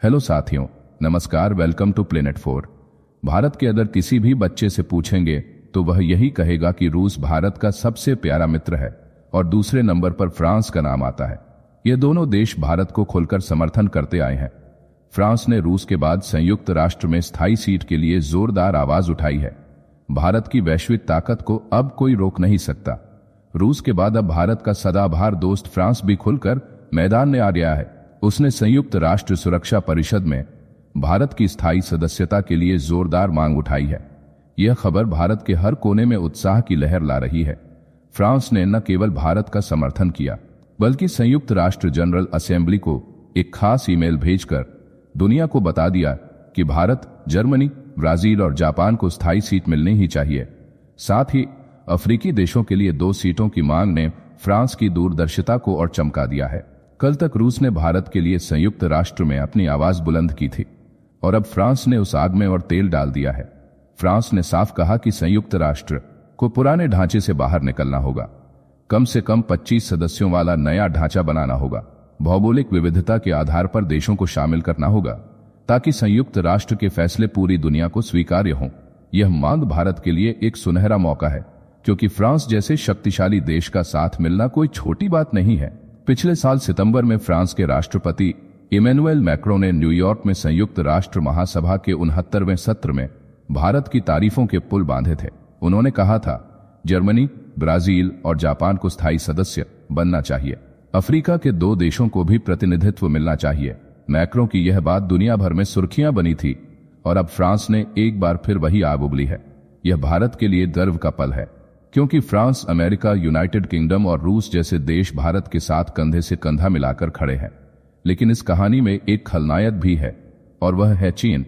Hello साथियों, नमस्कार। Welcome to planet 4। Bharat के अगर किसी भी बच्चे से पूछेंगे तो वह यही कहेगा कि रूस भारत का सबसे प्यारा मित्र है और दूसरे नंबर पर फ्रांस का नाम आता है। ये दोनों देश भारत को खुलकर समर्थन करते आए हैं। फ्रांस ने रूस के बाद संयुक्त राष्ट्र में स्थायी सीट के लिए जोरदार आवाज उठाई है। भारत की वैश्विक ताकत को अब कोई रोक नहीं सकता। रूस के बाद अब भारत का सदाबहार दोस्त फ्रांस भी खुलकर मैदान में आ गया है। उसने संयुक्त राष्ट्र सुरक्षा परिषद में भारत की स्थायी सदस्यता के लिए जोरदार मांग उठाई है। यह खबर भारत के हर कोने में उत्साह की लहर ला रही है। फ्रांस ने न केवल भारत का समर्थन किया बल्कि संयुक्त राष्ट्र जनरल असेंबली को एक खास ईमेल भेजकर दुनिया को बता दिया कि भारत, जर्मनी, ब्राजील और जापान को स्थायी सीट मिलनी ही चाहिए। साथ ही अफ्रीकी देशों के लिए 2 सीटों की मांग ने फ्रांस की दूरदर्शिता को और चमका दिया है। कल तक रूस ने भारत के लिए संयुक्त राष्ट्र में अपनी आवाज बुलंद की थी और अब फ्रांस ने उस आग में और तेल डाल दिया है। फ्रांस ने साफ कहा कि संयुक्त राष्ट्र को पुराने ढांचे से बाहर निकलना होगा। कम से कम 25 सदस्यों वाला नया ढांचा बनाना होगा। भौगोलिक विविधता के आधार पर देशों को शामिल करना होगा ताकि संयुक्त राष्ट्र के फैसले पूरी दुनिया को स्वीकार्य हों। यह मांग भारत के लिए एक सुनहरा मौका है क्योंकि फ्रांस जैसे शक्तिशाली देश का साथ मिलना कोई छोटी बात नहीं है। पिछले साल सितंबर में फ्रांस के राष्ट्रपति इमैनुएल मैक्रों ने न्यूयॉर्क में संयुक्त राष्ट्र महासभा के 69वें सत्र में भारत की तारीफों के पुल बांधे थे। उन्होंने कहा था, जर्मनी, ब्राजील और जापान को स्थायी सदस्य बनना चाहिए। अफ्रीका के 2 देशों को भी प्रतिनिधित्व मिलना चाहिए। मैक्रों की यह बात दुनिया भर में सुर्खियां बनी थी और अब फ्रांस ने एक बार फिर वही आग उगली है। यह भारत के लिए गर्व का पल है क्योंकि फ्रांस, अमेरिका, यूनाइटेड किंगडम और रूस जैसे देश भारत के साथ कंधे से कंधा मिलाकर खड़े हैं। लेकिन इस कहानी में एक खलनायक भी है और वह है चीन।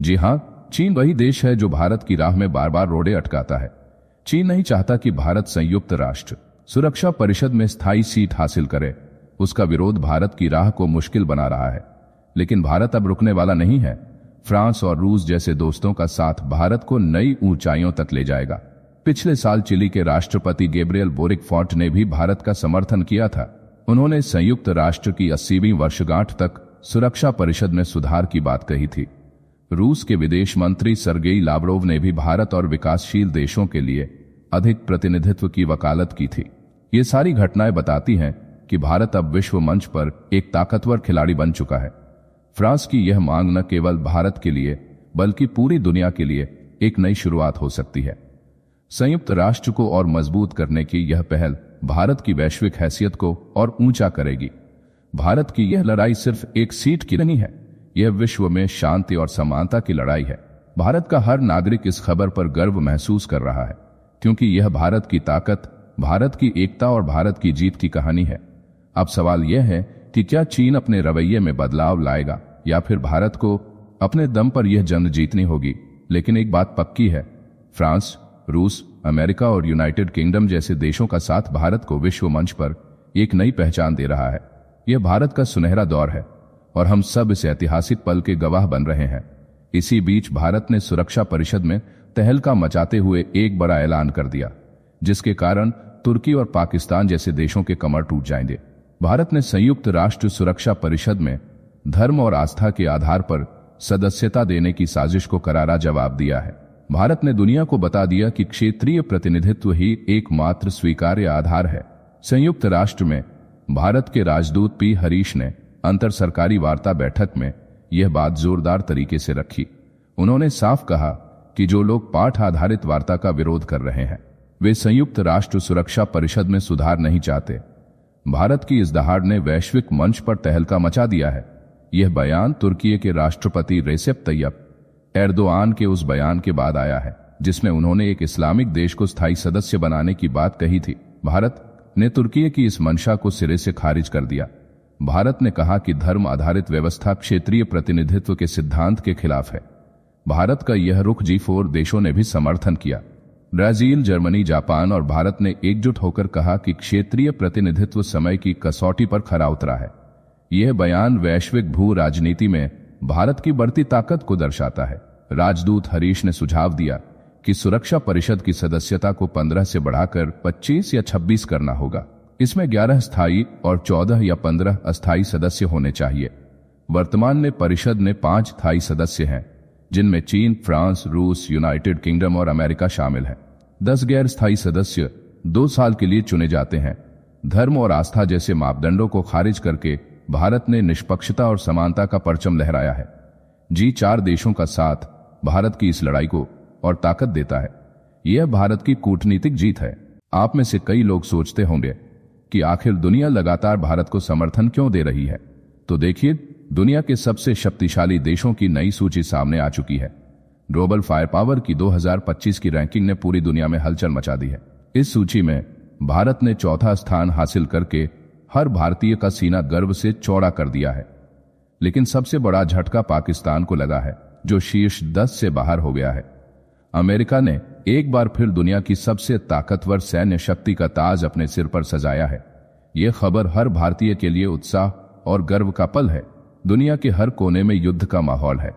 जी हां, चीन वही देश है जो भारत की राह में बार बार रोड़े अटकाता है। चीन नहीं चाहता कि भारत संयुक्त राष्ट्र सुरक्षा परिषद में स्थायी सीट हासिल करे। उसका विरोध भारत की राह को मुश्किल बना रहा है। लेकिन भारत अब रुकने वाला नहीं है। फ्रांस और रूस जैसे दोस्तों का साथ भारत को नई ऊंचाइयों तक ले जाएगा। पिछले साल चिली के राष्ट्रपति गैब्रियल बोरिक फोर्ट ने भी भारत का समर्थन किया था। उन्होंने संयुक्त राष्ट्र की 80वीं वर्षगांठ तक सुरक्षा परिषद में सुधार की बात कही थी। रूस के विदेश मंत्री सर्गेई लावरोव ने भी भारत और विकासशील देशों के लिए अधिक प्रतिनिधित्व की वकालत की थी। ये सारी घटनाएं बताती हैं कि भारत अब विश्व मंच पर एक ताकतवर खिलाड़ी बन चुका है। फ्रांस की यह मांग न केवल भारत के लिए बल्कि पूरी दुनिया के लिए एक नई शुरुआत हो सकती है। संयुक्त राष्ट्र को और मजबूत करने की यह पहल भारत की वैश्विक हैसियत को और ऊंचा करेगी। भारत की यह लड़ाई सिर्फ एक सीट की नहीं है, यह विश्व में शांति और समानता की लड़ाई है। भारत का हर नागरिक इस खबर पर गर्व महसूस कर रहा है क्योंकि यह भारत की ताकत, भारत की एकता और भारत की जीत की कहानी है। अब सवाल यह है कि क्या चीन अपने रवैये में बदलाव लाएगा या फिर भारत को अपने दम पर यह जंग जीतनी होगी। लेकिन एक बात पक्की है, फ्रांस, रूस, अमेरिका और यूनाइटेड किंगडम जैसे देशों का साथ भारत को विश्व मंच पर एक नई पहचान दे रहा है। यह भारत का सुनहरा दौर है और हम सब इस ऐतिहासिक पल के गवाह बन रहे हैं। इसी बीच भारत ने सुरक्षा परिषद में तहलका मचाते हुए एक बड़ा ऐलान कर दिया जिसके कारण तुर्की और पाकिस्तान जैसे देशों के कमर टूट जाएंगे। भारत ने संयुक्त राष्ट्र सुरक्षा परिषद में धर्म और आस्था के आधार पर सदस्यता देने की साजिश को करारा जवाब दिया है। भारत ने दुनिया को बता दिया कि क्षेत्रीय प्रतिनिधित्व ही एकमात्र स्वीकार्य आधार है। संयुक्त राष्ट्र में भारत के राजदूत पी हरीश ने अंतर सरकारी वार्ता बैठक में यह बात जोरदार तरीके से रखी। उन्होंने साफ कहा कि जो लोग पाठ आधारित वार्ता का विरोध कर रहे हैं वे संयुक्त राष्ट्र सुरक्षा परिषद में सुधार नहीं चाहते। भारत की इस दहाड़ ने वैश्विक मंच पर तहलका मचा दिया है। यह बयान तुर्की के राष्ट्रपति रेसेप तैयब एर्दोआन के उस बयान के बाद आया है जिसमें उन्होंने एक इस्लामिक देश को स्थायी सदस्य बनाने की बात कही थी। भारत ने तुर्की की इस मंशा को सिरे से खारिज कर दिया। भारत ने कहा कि धर्म आधारित व्यवस्था क्षेत्रीय प्रतिनिधित्व के सिद्धांत के खिलाफ है। भारत का यह रुख G4 देशों ने भी समर्थन किया। ब्राजील, जर्मनी, जापान और भारत ने एकजुट होकर कहा कि क्षेत्रीय प्रतिनिधित्व समय की कसौटी पर खरा उतरा है। यह बयान वैश्विक भू राजनीति में भारत की बढ़ती ताकत को दर्शाता है। राजदूत हरीश ने सुझाव दिया कि सुरक्षा परिषद की सदस्यता को 15 से बढ़ाकर 25 या 26 करना होगा। इसमें 11 स्थायी और 14 या 15 अस्थायी सदस्य होने चाहिए। वर्तमान में परिषद में 5 स्थायी सदस्य हैं, जिनमें चीन, फ्रांस, रूस, यूनाइटेड किंगडम और अमेरिका शामिल हैं। 10 गैर स्थायी सदस्य 2 साल के लिए चुने जाते हैं। धर्म और आस्था जैसे मापदंडों को खारिज करके भारत ने निष्पक्षता और समानता का परचम लहराया है। G4 देशों का साथ भारत की इस लड़ाई को और ताकत देता है। यह भारत की कूटनीतिक जीत है। आप में से कई लोग सोचते होंगे कि आखिर दुनिया लगातार भारत को समर्थन क्यों दे रही है। तो देखिए, दुनिया के सबसे शक्तिशाली देशों की नई सूची सामने आ चुकी है। ग्लोबल फायर पावर की 2025 की रैंकिंग ने पूरी दुनिया में हलचल मचा दी है। इस सूची में भारत ने 4था स्थान हासिल करके हर भारतीय का सीना गर्व से चौड़ा कर दिया है। लेकिन सबसे बड़ा झटका पाकिस्तान को लगा है, जो शीर्ष 10 से बाहर हो गया है। अमेरिका ने एक बार फिर दुनिया की सबसे ताकतवर सैन्य शक्ति का ताज अपने सिर पर सजाया है। यह खबर हर भारतीय के लिए उत्साह और गर्व का पल है। दुनिया के हर कोने में युद्ध का माहौल है।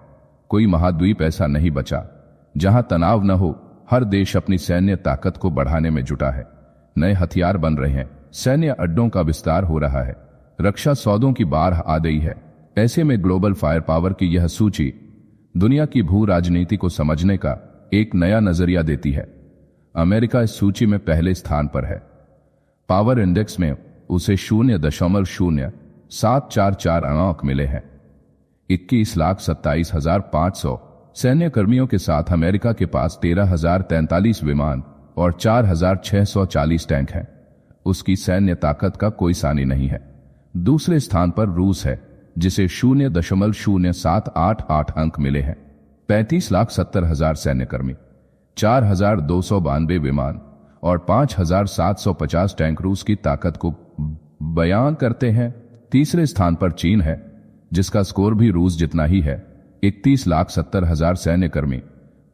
कोई महाद्वीप ऐसा नहीं बचा जहां तनाव न हो। हर देश अपनी सैन्य ताकत को बढ़ाने में जुटा है। नए हथियार बन रहे हैं, सैन्य अड्डों का विस्तार हो रहा है, रक्षा सौदों की बाढ़ आ गई है। ऐसे में ग्लोबल फायर पावर की यह सूची दुनिया की भू राजनीति को समझने का एक नया नजरिया देती है। अमेरिका इस सूची में पहले स्थान पर है। पावर इंडेक्स में उसे 0.0744 अंक मिले हैं। 21,27,500 सैन्य कर्मियों के साथ अमेरिका के पास 13,043 विमान और 4,640 टैंक हैं। उसकी सैन्य ताकत का कोई सानी नहीं है। दूसरे स्थान पर रूस है, जिसे 0.0788 अंक मिले हैं। 35,70,000 सैन्यकर्मी, 4,292 विमान और 5,750 टैंक रूस की ताकत को बयान करते हैं। तीसरे स्थान पर चीन है, जिसका स्कोर भी रूस जितना ही है। 31,70,000 सैन्यकर्मी,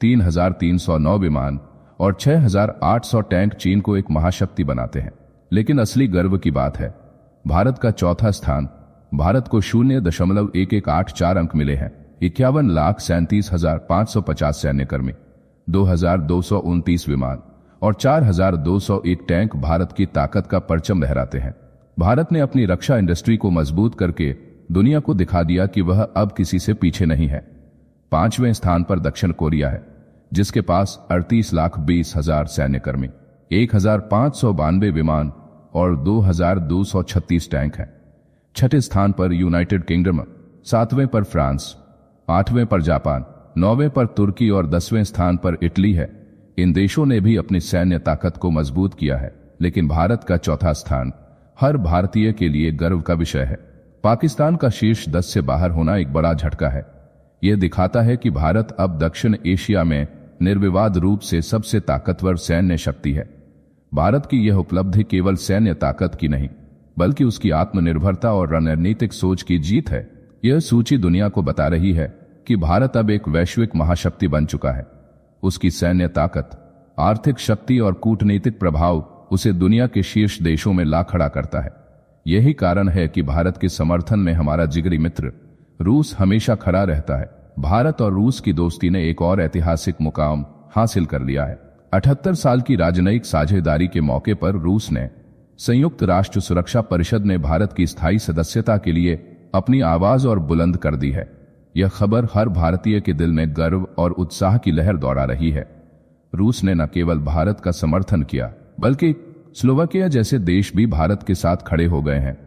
3,309 विमान और 6,800 टैंक चीन को एक महाशक्ति बनाते हैं। लेकिन असली गर्व की बात है भारत का चौथा स्थान। भारत को 0.1184 अंक मिले हैं। 51,37,550 सैन्यकर्मी, 2,229 विमान और 4,201 टैंक भारत की ताकत का परचम लहराते हैं। भारत ने अपनी रक्षा इंडस्ट्री को मजबूत करके दुनिया को दिखा दिया कि वह अब किसी से पीछे नहीं है। 5वें स्थान पर दक्षिण कोरिया है, जिसके पास 38,20,000 सैन्यकर्मी, 1,592 विमान और 2,236 टैंक हैं। 6ठे स्थान पर यूनाइटेड किंगडम, 7वें पर फ्रांस, 8वें पर जापान, 9वें पर तुर्की और 10वें स्थान पर इटली है। इन देशों ने भी अपनी सैन्य ताकत को मजबूत किया है। लेकिन भारत का चौथा स्थान हर भारतीय के लिए गर्व का विषय है। पाकिस्तान का शीर्ष 10 से बाहर होना एक बड़ा झटका है। यह दिखाता है कि भारत अब दक्षिण एशिया में निर्विवाद रूप से सबसे ताकतवर सैन्य शक्ति है। भारत की यह उपलब्धि केवल सैन्य ताकत की नहीं, बल्कि उसकी आत्मनिर्भरता और रणनीतिक सोच की जीत है। यह सूची दुनिया को बता रही है कि भारत अब एक वैश्विक महाशक्ति बन चुका है। उसकी सैन्य ताकत, आर्थिक शक्ति और कूटनीतिक प्रभाव उसे दुनिया के शीर्ष देशों में ला खड़ा करता है। यही कारण है कि भारत के समर्थन में हमारा जिगरी मित्र रूस हमेशा खड़ा रहता है। भारत और रूस की दोस्ती ने एक और ऐतिहासिक मुकाम हासिल कर लिया है। 78 साल की राजनयिक साझेदारी के मौके पर रूस ने संयुक्त राष्ट्र सुरक्षा परिषद में भारत की स्थायी सदस्यता के लिए अपनी आवाज और बुलंद कर दी है। यह खबर हर भारतीय के दिल में गर्व और उत्साह की लहर दौड़ा रही है। रूस ने न केवल भारत का समर्थन किया, बल्कि स्लोवाकिया जैसे देश भी भारत के साथ खड़े हो गए हैं।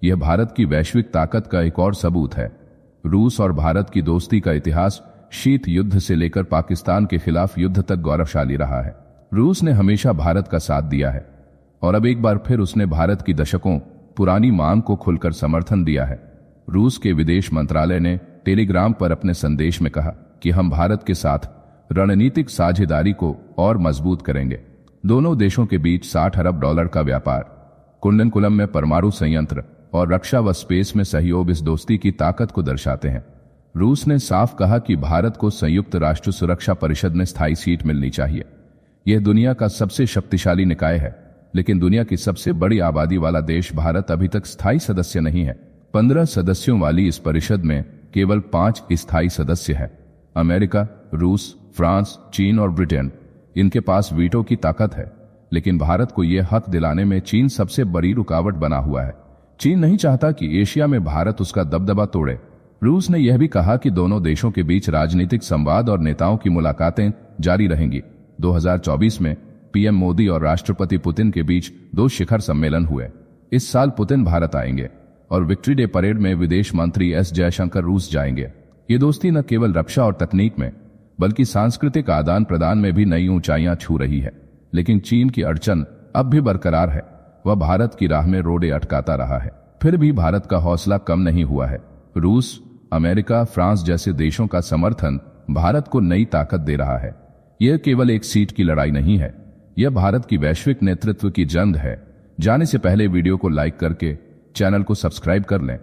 यह भारत की वैश्विक ताकत का एक और सबूत है। रूस और भारत की दोस्ती का इतिहास शीत युद्ध से लेकर पाकिस्तान के खिलाफ युद्ध तक गौरवशाली रहा है। रूस ने हमेशा भारत का साथ दिया है और अब एक बार फिर उसने भारत की दशकों पुरानी मांग को खुलकर समर्थन दिया है। रूस के विदेश मंत्रालय ने टेलीग्राम पर अपने संदेश में कहा कि हम भारत के साथ रणनीतिक साझेदारी को और मजबूत करेंगे। दोनों देशों के बीच $60 अरब का व्यापार, कुंडनकुलम में परमाणु संयंत्र और रक्षा व स्पेस में सहयोग इस दोस्ती की ताकत को दर्शाते हैं। रूस ने साफ कहा कि भारत को संयुक्त राष्ट्र सुरक्षा परिषद में स्थायी सीट मिलनी चाहिए। यह दुनिया का सबसे शक्तिशाली निकाय है, लेकिन दुनिया की सबसे बड़ी आबादी वाला देश भारत अभी तक स्थायी सदस्य नहीं है। 15 सदस्यों वाली इस परिषद में केवल 5 स्थायी सदस्य हैं। अमेरिका, रूस, फ्रांस, चीन और ब्रिटेन। इनके पास वीटो की ताकत है, लेकिन भारत को यह हक दिलाने में चीन सबसे बड़ी रुकावट बना हुआ है। चीन नहीं चाहता कि एशिया में भारत उसका दबदबा तोड़े। रूस ने यह भी कहा कि दोनों देशों के बीच राजनीतिक संवाद और नेताओं की मुलाकातें जारी रहेंगी। 2024 में पीएम मोदी और राष्ट्रपति पुतिन के बीच 2 शिखर सम्मेलन हुए। इस साल पुतिन भारत आएंगे और विक्ट्री डे परेड में विदेश मंत्री एस जयशंकर रूस जाएंगे। ये दोस्ती न केवल रक्षा और तकनीक में बल्कि सांस्कृतिक आदान प्रदान में भी नई ऊंचाइयां छू रही है। लेकिन चीन की अड़चन अब भी बरकरार है। वह भारत की राह में रोड़े अटकाता रहा है। फिर भी भारत का हौसला कम नहीं हुआ है। रूस, अमेरिका, फ्रांस जैसे देशों का समर्थन भारत को नई ताकत दे रहा है। यह केवल एक सीट की लड़ाई नहीं है, यह भारत की वैश्विक नेतृत्व की जंग है। जाने से पहले वीडियो को लाइक करके चैनल को सब्सक्राइब कर लें।